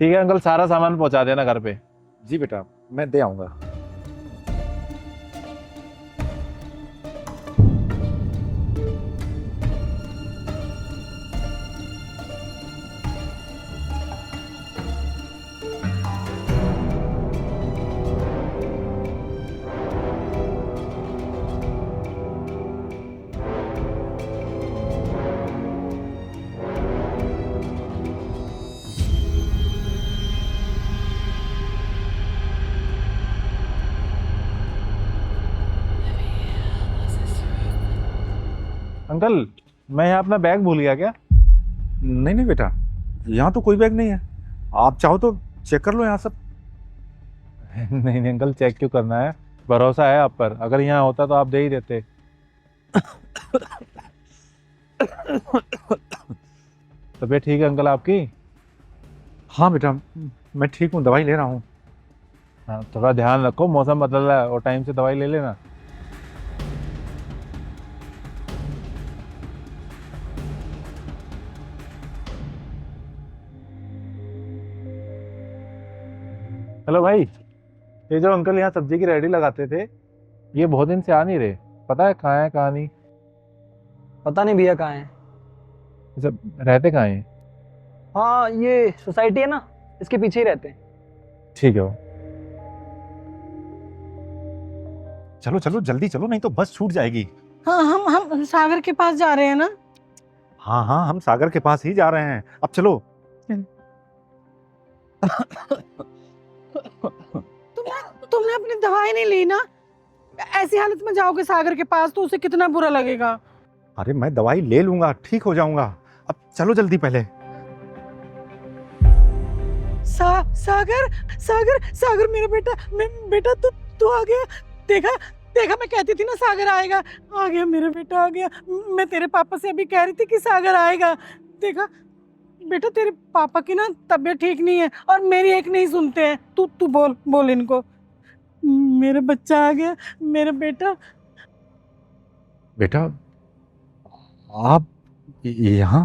ठीक है अंकल, सारा सामान पहुंचा देना घर पे। जी बेटा, मैं दे आऊँगा। अंकल, मैं यहाँ अपना बैग भूल गया क्या? नहीं नहीं बेटा, यहाँ तो कोई बैग नहीं है। आप चाहो तो चेक कर लो यहाँ सब। नहीं नहीं अंकल, चेक क्यों करना है? भरोसा है आप पर, अगर यहाँ होता तो आप दे ही देते। तबीयत ठीक है अंकल आपकी? हाँ बेटा, मैं ठीक हूँ, दवाई ले रहा हूँ। हाँ, थोड़ा ध्यान रखो, मौसम बदल रहा है और टाइम से दवाई ले लेना। हेलो भाई, ये जो अंकल यहाँ सब्जी की रेहड़ी लगाते थे, ये बहुत दिन से आ नहीं रहे। पता है कहाँ है कहाँ नहीं? पता नहीं भैया कहाँ है। ये सब रहते कहाँ हैं? हाँ, ये सोसाइटी है ना, इसके पीछे ही रहते हैं। ठीक है वो। चलो चलो जल्दी चलो, नहीं तो बस छूट जाएगी। हाँ, हम सागर के पास जा रहे हैं ना। हाँ हाँ, हम सागर के पास ही जा रहे हैं, अब चलो। तुमने अपनी दवाई नहीं ली ना? ऐसी हालत में जाओगे सागर के पास तो उसे कितना बुरा लगेगा। अरे मैं दवाई ले लूंगा, ठीक हो जाऊंगा। अब चलो जल्दी पहले। सागर सागर सागर मेरा बेटा, बेटा तू आ गया। देखा देखा, मैं कहती थी ना सागर आएगा। आ गया मेरा बेटा, आ गया। मैं तेरे पापा से अभी कह रही थी कि सागर आएगा। देखा बेटा, तेरे पापा की ना तबीयत ठीक नहीं है और मेरी एक नहीं सुनते हैं। तू तू बोल बोल इनको। मेरा बच्चा आ गया, मेरा बेटा। बेटा, आप यहाँ?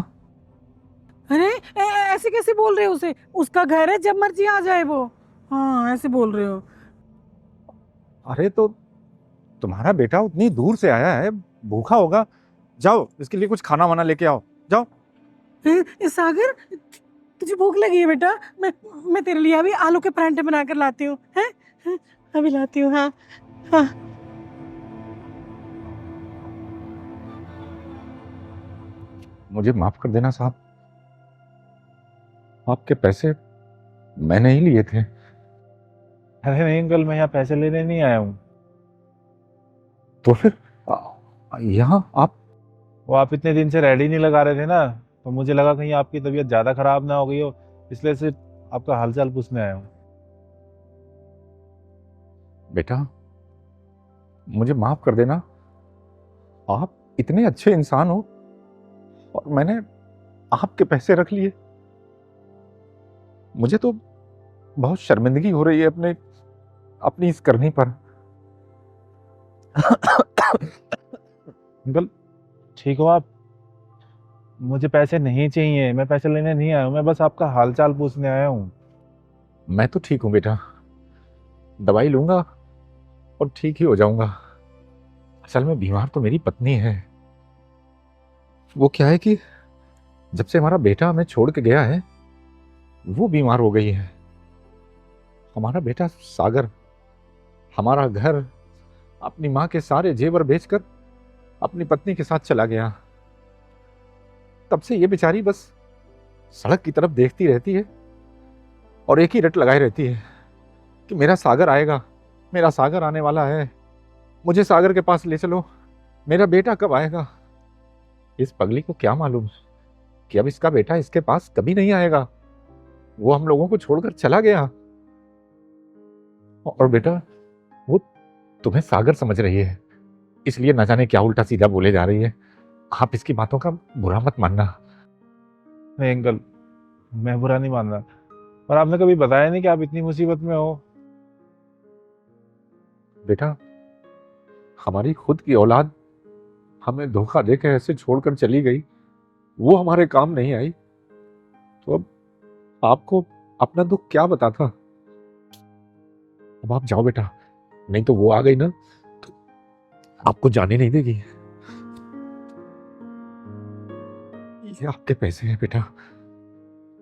अरे ऐसे कैसे बोल रहे हो उसे? उसका घर है, जब मर्जी आ जाए वो। हाँ, ऐसे बोल रहे हो। अरे तो तुम्हारा बेटा उतनी दूर से आया है, भूखा होगा। जाओ इसके लिए कुछ खाना वाना लेके आओ, जाओ। सागर, तुझे भूख लगी है बेटा? मैं तेरे लिए अभी आलू के परांठे बना कर लाती हूँ। हैं? अभी लाती हूँ। हाँ हाँ। मुझे माफ कर देना साहब, आपके पैसे मैंने ही लिए थे। अरे नहीं अंकल, मैं यहाँ पैसे लेने नहीं आया हूँ। तो फिर यहाँ आप? वो आप इतने दिन से रेडी नहीं लगा रहे थे ना, तो मुझे लगा कहीं आपकी तबीयत ज़्यादा खराब ना हो गई हो, इसलिए सिर्फ आपका हालचाल पूछने आया हूँ। बेटा मुझे माफ कर देना, आप इतने अच्छे इंसान हो और मैंने आपके पैसे रख लिए। मुझे तो बहुत शर्मिंदगी हो रही है अपनी इस करनी पर। अंकल ठीक हो आप? मुझे पैसे नहीं चाहिए, मैं पैसे लेने नहीं आया हूँ, मैं बस आपका हालचाल पूछने आया हूँ। मैं तो ठीक हूँ बेटा, दवाई लूंगा और ठीक ही हो जाऊंगा। असल में बीमार तो मेरी पत्नी है। वो क्या है कि जब से हमारा बेटा हमें छोड़ के गया है, वो बीमार हो गई है। हमारा बेटा सागर हमारा घर, अपनी माँ के सारे जेवर बेचकर अपनी पत्नी के साथ चला गया। तब से ये बेचारी बस सड़क की तरफ देखती रहती है और एक ही रट लगाई रहती है कि मेरा सागर आएगा, मेरा सागर आने वाला है, मुझे सागर के पास ले चलो, मेरा बेटा कब आएगा। इस पगली को क्या मालूम कि अब इसका बेटा इसके पास कभी नहीं आएगा। वो हम लोगों को छोड़कर चला गया। और बेटा वो तुम्हें सागर समझ रही है, इसलिए न जाने क्या उल्टा सीधा बोले जा रही है। आप इसकी बातों का बुरा मत मानना। नहीं अंकल, मैं बुरा नहीं मान रहा, पर आपने कभी बताया नहीं कि आप इतनी मुसीबत में हो। बेटा हमारी खुद की औलाद हमें धोखा देकर ऐसे छोड़कर चली गई, वो हमारे काम नहीं आई, तो अब आपको अपना दुख क्या बताता। अब आप जाओ बेटा, नहीं तो वो आ गई ना तो आपको जाने नहीं देगी। ये आपके पैसे हैं बेटा,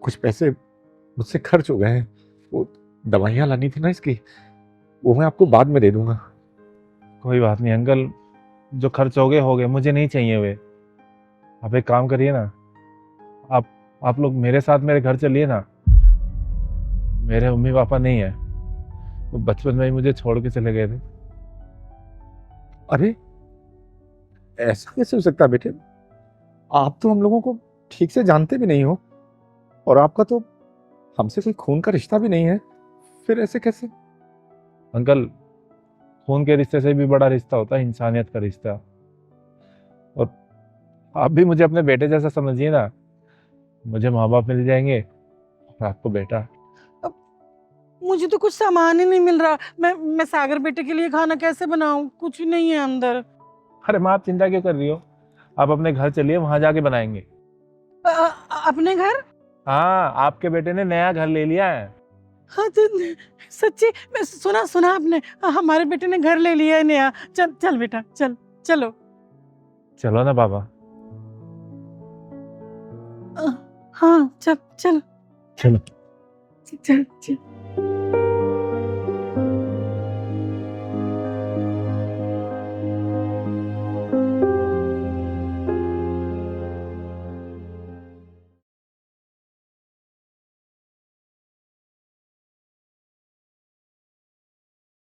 कुछ पैसे मुझसे खर्च हो गए हैं। वो दवाइयां लानी थी ना इसकी, वो मैं आपको बाद में दे दूंगा। कोई बात नहीं अंकल, जो खर्च हो गए, मुझे नहीं चाहिए वे। आप एक काम करिए ना, आप लोग मेरे साथ मेरे घर चलिए ना। मेरे मम्मी पापा नहीं है, वो बचपन में ही मुझे छोड़ के चले गए थे। अरे ऐसा कैसे हो सकता है बेटे, आप तो हम लोगों को ठीक से जानते भी नहीं हो, और आपका तो हमसे कोई खून का रिश्ता भी नहीं है, फिर ऐसे कैसे। अंकल, खून के रिश्ते से भी बड़ा रिश्ता होता है इंसानियत का रिश्ता। और आप भी मुझे अपने बेटे जैसा समझिए ना। मुझे माँ बाप मिल जाएंगे और आपको बेटा। मुझे तो कुछ सामान ही नहीं मिल रहा। मैं सागर बेटे के लिए खाना कैसे बनाऊं? कुछ नहीं है अंदर। अरे माँ, आप चिंता क्यों कर रही हो? आप अपने घर चलिए, वहां जाके बनाएंगे। अपने घर? हाँ, आपके बेटे ने नया घर ले लिया है। हाँ तो सच्ची? मैं सुना आपने? हमारे बेटे ने घर ले लिया है नया। चल चल बेटा, चल चलो। चलो ना बाबा। हाँ चल चल चलो। चल चल।